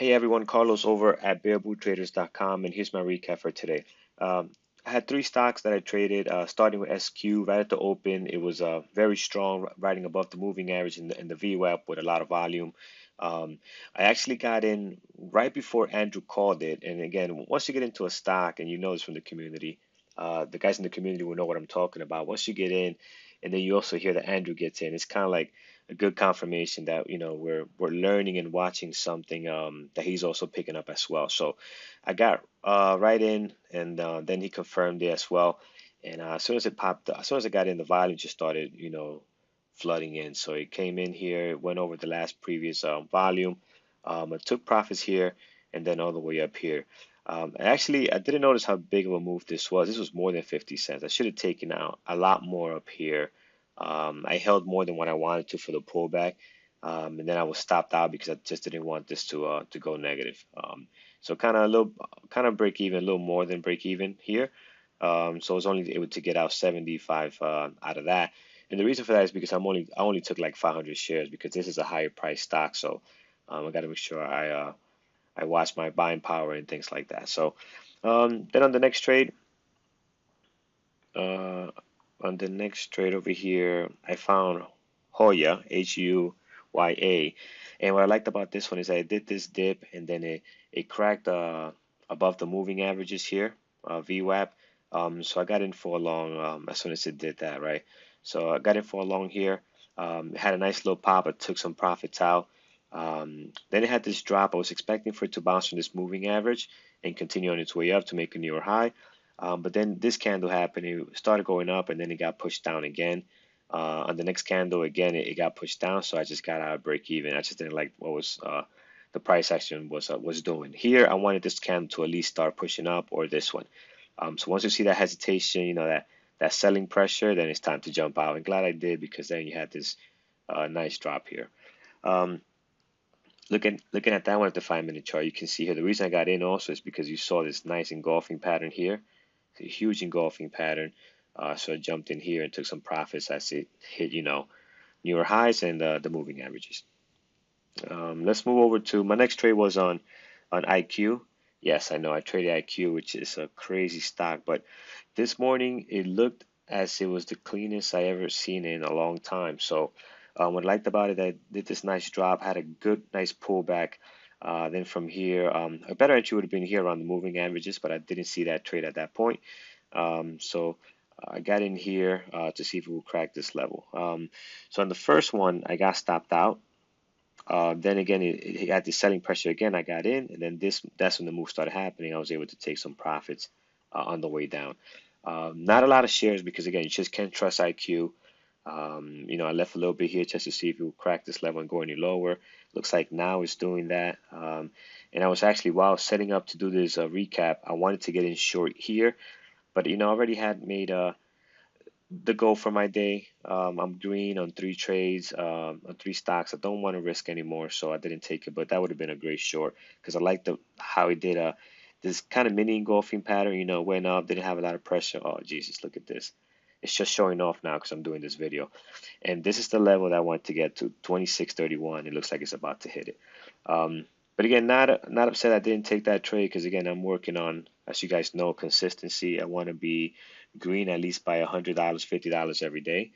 Hey everyone, Carlos over at BearBootTraders.com, and here's my recap for today. Um, I had three stocks that I traded, starting with SQ right at the open. It was very strong, riding above the moving average in the VWAP with a lot of volume. I actually got in right before Andrew called it. And again, once you get into a stock and you know it's from the community, the guys in the community will know what I'm talking about. Once you get in, and then you also hear that Andrew gets in, it's kind of like a good confirmation that we're learning and watching something that he's also picking up as well. So I got right in, and then he confirmed it as well. And as soon as it popped, as soon as I got in, the volume just started, flooding in. So it came in here, it went over the last previous volume. I took profits here, and then all the way up here. I didn't notice how big of a move this was. This was more than 50 cents. I should have taken out a lot more up here. I held more than what I wanted to for the pullback, and then I was stopped out because I just didn't want this to go negative. So kind of break even, a little more than break even here. So I was only able to get out 75 out of that. And the reason for that is because I only took like 500 shares because this is a higher price stock. So I got to make sure I watch my buying power and things like that. So then uh, on the next trade over here, I found Hoya, HuyA. And what I liked about this one is I did this dip and then it cracked above the moving averages here, VWAP. So I got in for a long as soon as it did that, right? So I got in for a long here. It had a nice little pop. I took some profits out. Then it had this drop. I was expecting for it to bounce from this moving average and continue on its way up to make a newer high. But then this candle happened. It started going up and then it got pushed down again. On the next candle, again, it got pushed down. So I just got out of break even. I just didn't like what was the price action was doing. Here, I wanted this candle to at least start pushing up or this one. So once you see that hesitation, that selling pressure, then it's time to jump out. And glad I did because then you had this nice drop here. Um, looking at that one at the 5 minute chart, you can see here the reason I got in also is because you saw this nice engulfing pattern here, a huge engulfing pattern. So I jumped in here and took some profits as it hit, newer highs and the moving averages. Let's move over to my next trade was on IQ. Yes, I know I traded IQ, which is a crazy stock, but this morning it looked as it was the cleanest I ever seen in a long time. So what I liked about it, I did this nice drop, had a good, nice pullback. Then from here, a better entry would have been here around the moving averages, but I didn't see that trade at that point. So I got in here to see if it will crack this level. So on the first one, I got stopped out. Then again, it had the selling pressure again. I got in, and then that's when the move started happening. I was able to take some profits on the way down. Not a lot of shares because again, you just can't trust IQ. I left a little bit here just to see if it would crack this level and go any lower. Looks like now it's doing that. And I was actually, while I was setting up to do this recap, I wanted to get in short here, but I already had made the goal for my day. I'm green on three trades, on three stocks. I don't want to risk anymore, so I didn't take it. But that would have been a great short because I like the how it did this kind of mini engulfing pattern. Went up, didn't have a lot of pressure. Oh Jesus, look at this. It's just showing off now because I'm doing this video, and this is the level that I want to get to 26.31. It looks like it's about to hit it. But again, not upset I didn't take that trade because again, I'm working on, as you guys know, consistency. I want to be green at least by $100, $50 every day,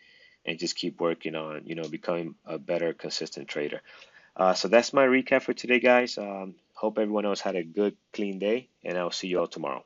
and just keep working on, becoming a better, consistent trader. So that's my recap for today, guys. Hope everyone else had a good, clean day, and I'll see you all tomorrow.